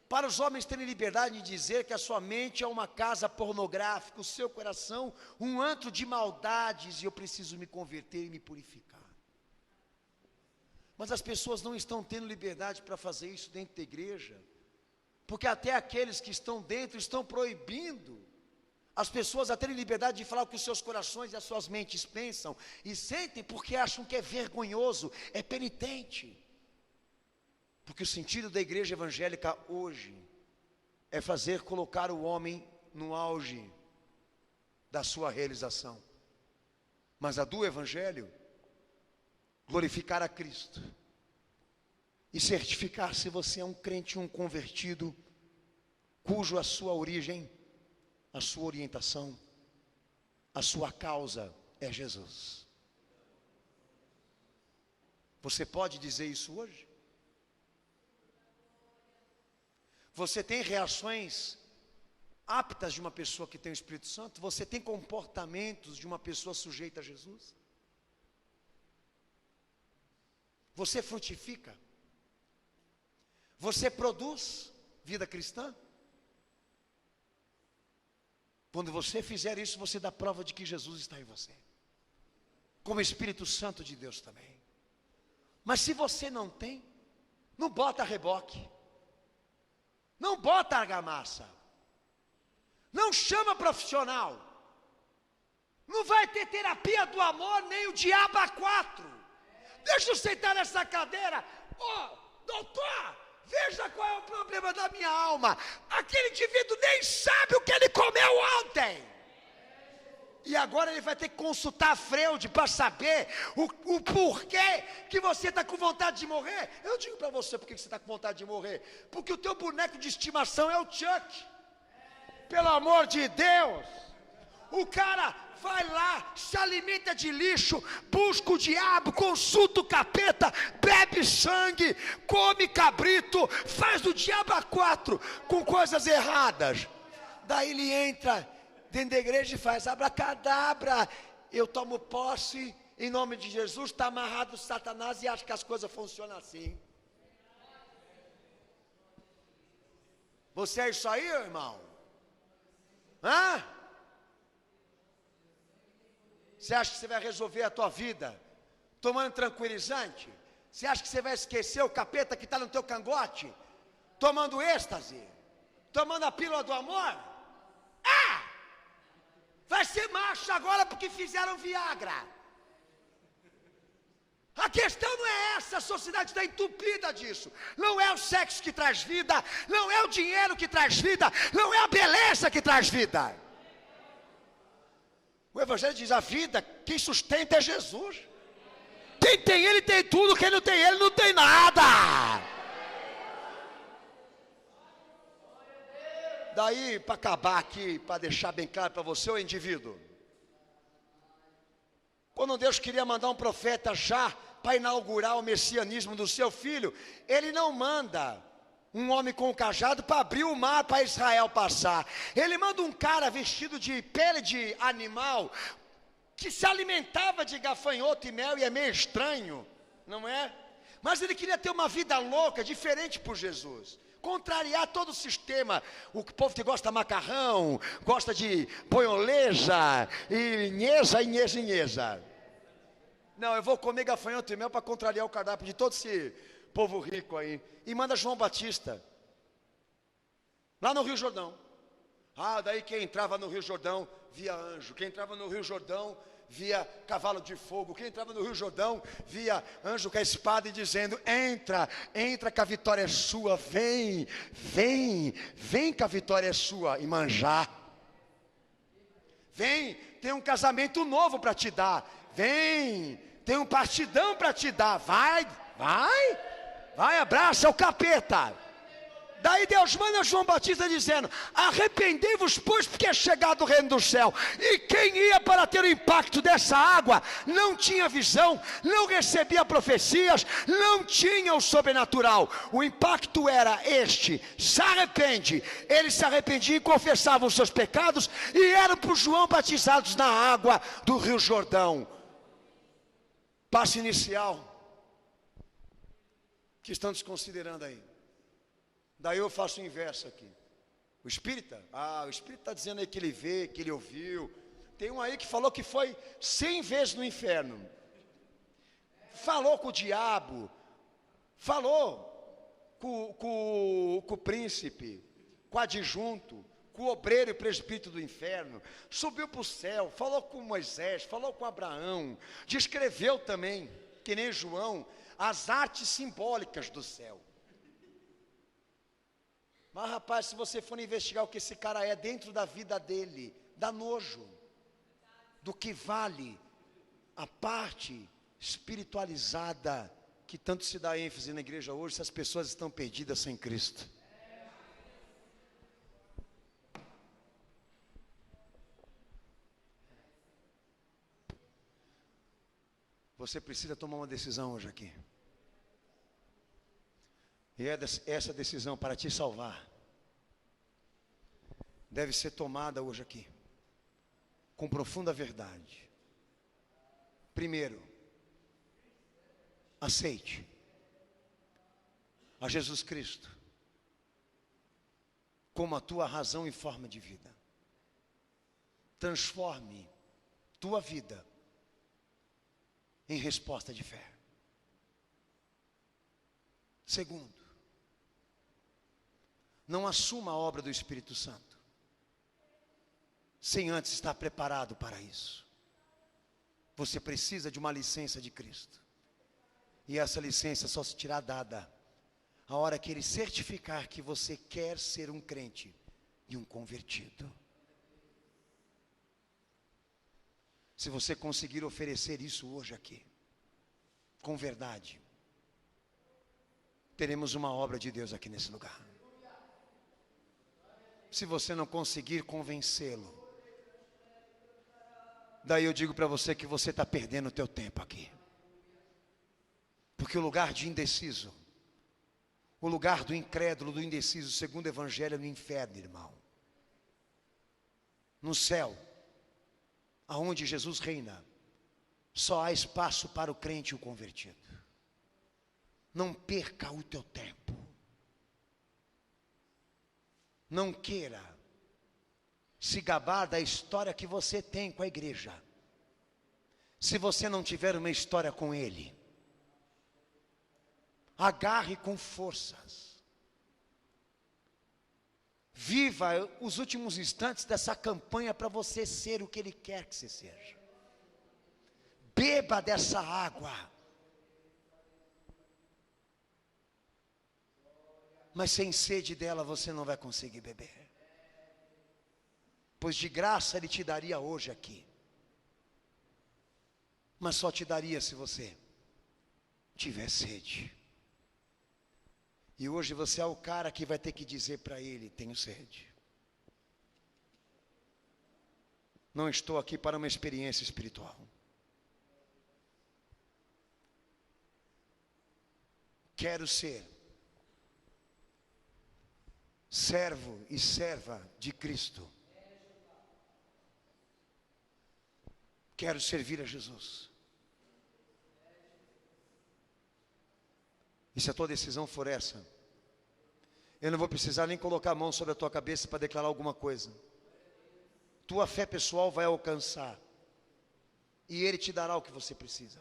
para os homens terem liberdade de dizer que a sua mente é uma casa pornográfica, o seu coração um antro de maldades, e eu preciso me converter e me purificar. Mas as pessoas não estão tendo liberdade para fazer isso dentro da igreja, porque até aqueles que estão dentro estão proibindo as pessoas a terem liberdade de falar o que os seus corações e as suas mentes pensam e sentem, porque acham que é vergonhoso, é penitente. Porque o sentido da igreja evangélica hoje é colocar o homem no auge da sua realização. Mas a do evangelho, glorificar a Cristo e certificar se você é um crente, um convertido, cujo a sua origem, a sua orientação, a sua causa é Jesus. Você pode dizer isso hoje? Você tem reações aptas de uma pessoa que tem o Espírito Santo? Você tem comportamentos de uma pessoa sujeita a Jesus? Você frutifica? Você produz vida cristã? Quando você fizer isso, você dá prova de que Jesus está em você, como o Espírito Santo de Deus também. Mas se você não tem, não bota reboque, não bota argamassa, não chama profissional, não vai ter terapia do amor, nem o diabo a quatro. Deixa eu sentar nessa cadeira. Doutor, veja qual é o problema da minha alma. Aquele indivíduo nem sabe o que ele comeu ontem. E agora ele vai ter que consultar a Freud para saber o porquê que você está com vontade de morrer. Eu digo para você por que você está com vontade de morrer. Porque o teu boneco de estimação é o Chuck. Pelo amor de Deus. O cara vai lá, se alimenta de lixo, busca o diabo, consulta o capeta, bebe sangue, come cabrito, faz do diabo a quatro com coisas erradas. Daí ele entra dentro da igreja e faz abracadabra, eu tomo posse em nome de Jesus, está amarrado Satanás e acha que as coisas funcionam assim. Você é isso aí, irmão? Hã? Você acha que você vai resolver a tua vida tomando tranquilizante? Você acha que você vai esquecer o capeta que está no teu cangote? Tomando êxtase? Tomando a pílula do amor? ser macho agora porque fizeram Viagra. A questão não é essa, a sociedade está entupida disso. Não é o sexo que traz vida, não é o dinheiro que traz vida, não é a beleza que traz vida. O Evangelho diz: a vida, quem sustenta é Jesus. Quem tem Ele tem tudo, quem não tem Ele não tem nada. Daí, para acabar aqui, para deixar bem claro para você, o indivíduo, quando Deus queria mandar um profeta já para inaugurar o messianismo do seu filho, Ele não manda um homem com um cajado para abrir o mar para Israel passar. Ele manda um cara vestido de pele de animal, que se alimentava de gafanhoto e mel, e é meio estranho, não é? Mas ele queria ter uma vida louca, diferente por Jesus, contrariar todo o sistema. O povo que gosta de macarrão, gosta de boioleja, e inhesa. Não, eu vou comer gafanhoto e mel para contrariar o cardápio de todo esse povo rico aí. E manda João Batista, lá no Rio Jordão. Daí quem entrava no Rio Jordão via anjo, quem entrava no Rio Jordão via cavalo de fogo, quem entrava no Rio Jordão via anjo com a espada e dizendo: entra que a vitória é sua, vem que a vitória é sua. E manjar, vem, tem um casamento novo para te dar, vem, tem um partidão para te dar, vai, abraça o capeta. Daí Deus manda João Batista dizendo: arrependei-vos, pois, porque é chegado o reino do céu. E quem ia para ter o impacto dessa água não tinha visão, não recebia profecias, não tinha o sobrenatural. O impacto era este: se arrepende. Ele se arrependia e confessava os seus pecados, e eram por João batizados na água do Rio Jordão. Passo inicial que estão desconsiderando aí. Daí eu faço o inverso aqui. O espírita? O espírita está dizendo aí que ele vê, que ele ouviu. Tem um aí que falou que foi 100 vezes no inferno. Falou com o diabo. Falou com o príncipe, com o adjunto, com o obreiro e presbítero do inferno. Subiu para o céu, falou com Moisés, falou com Abraão. Descreveu também, que nem João, as artes simbólicas do céu. Mas rapaz, se você for investigar o que esse cara é dentro da vida dele, dá nojo do que vale a parte espiritualizada que tanto se dá ênfase na igreja hoje, se as pessoas estão perdidas sem Cristo. Você precisa tomar uma decisão hoje aqui. E essa decisão para te salvar deve ser tomada hoje aqui, com profunda verdade. Primeiro, aceite a Jesus Cristo como a tua razão e forma de vida. Transforme tua vida em resposta de fé. Segundo, não assuma a obra do Espírito Santo sem antes estar preparado para isso. Você precisa de uma licença de Cristo. E essa licença só se terá dada a hora que Ele certificar que você quer ser um crente e um convertido. Se você conseguir oferecer isso hoje aqui, com verdade, teremos uma obra de Deus aqui nesse lugar. Se você não conseguir convencê-lo, daí eu digo para você que você está perdendo o teu tempo aqui. Porque o lugar de indeciso, o lugar do incrédulo, do indeciso, segundo o Evangelho, é no inferno, irmão. No céu, aonde Jesus reina, só há espaço para o crente e o convertido. Não perca o teu tempo. Não queira se gabar da história que você tem com a igreja, se você não tiver uma história com Ele. Agarre com forças Viva os últimos instantes dessa campanha para você ser o que Ele quer que você seja. Beba dessa água. Mas sem sede dela você não vai conseguir beber. Pois de graça Ele te daria hoje aqui. Mas só te daria se você tiver sede. E hoje você é o cara que vai ter que dizer para Ele: tenho sede. Não estou aqui para uma experiência espiritual. Quero ser servo e serva de Cristo. Quero servir a Jesus. E se a tua decisão for essa, eu não vou precisar nem colocar a mão sobre a tua cabeça para declarar alguma coisa. Tua fé pessoal vai alcançar. E Ele te dará o que você precisa.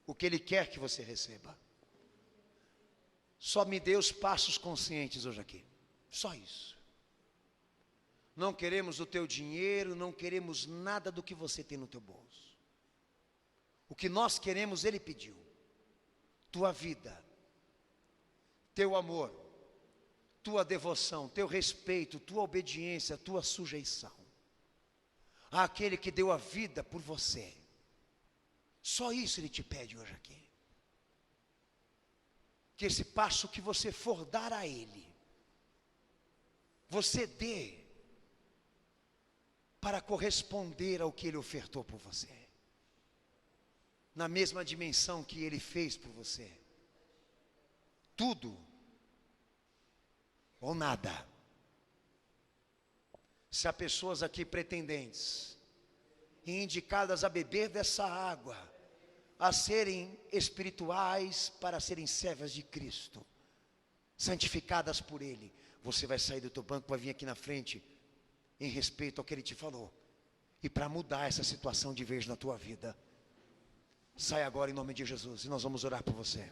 O que Ele quer que você receba. Só me dê os passos conscientes hoje aqui. Só isso. Não queremos o teu dinheiro, não queremos nada do que você tem no teu bolso. O que nós queremos, Ele pediu. Tua vida, teu amor, tua devoção, teu respeito, tua obediência, tua sujeição àquele que deu a vida por você. Só isso Ele te pede hoje aqui. Que esse passo que você for dar a Ele, você dê para corresponder ao que Ele ofertou por você. Na mesma dimensão que Ele fez por você. Tudo ou nada. Se há pessoas aqui pretendentes e indicadas a beber dessa água, a serem espirituais para serem servas de Cristo, santificadas por Ele, você vai sair do teu banco, vai vir aqui na frente, em respeito ao que Ele te falou, e para mudar essa situação de vez na tua vida. Sai agora em nome de Jesus e nós vamos orar por você.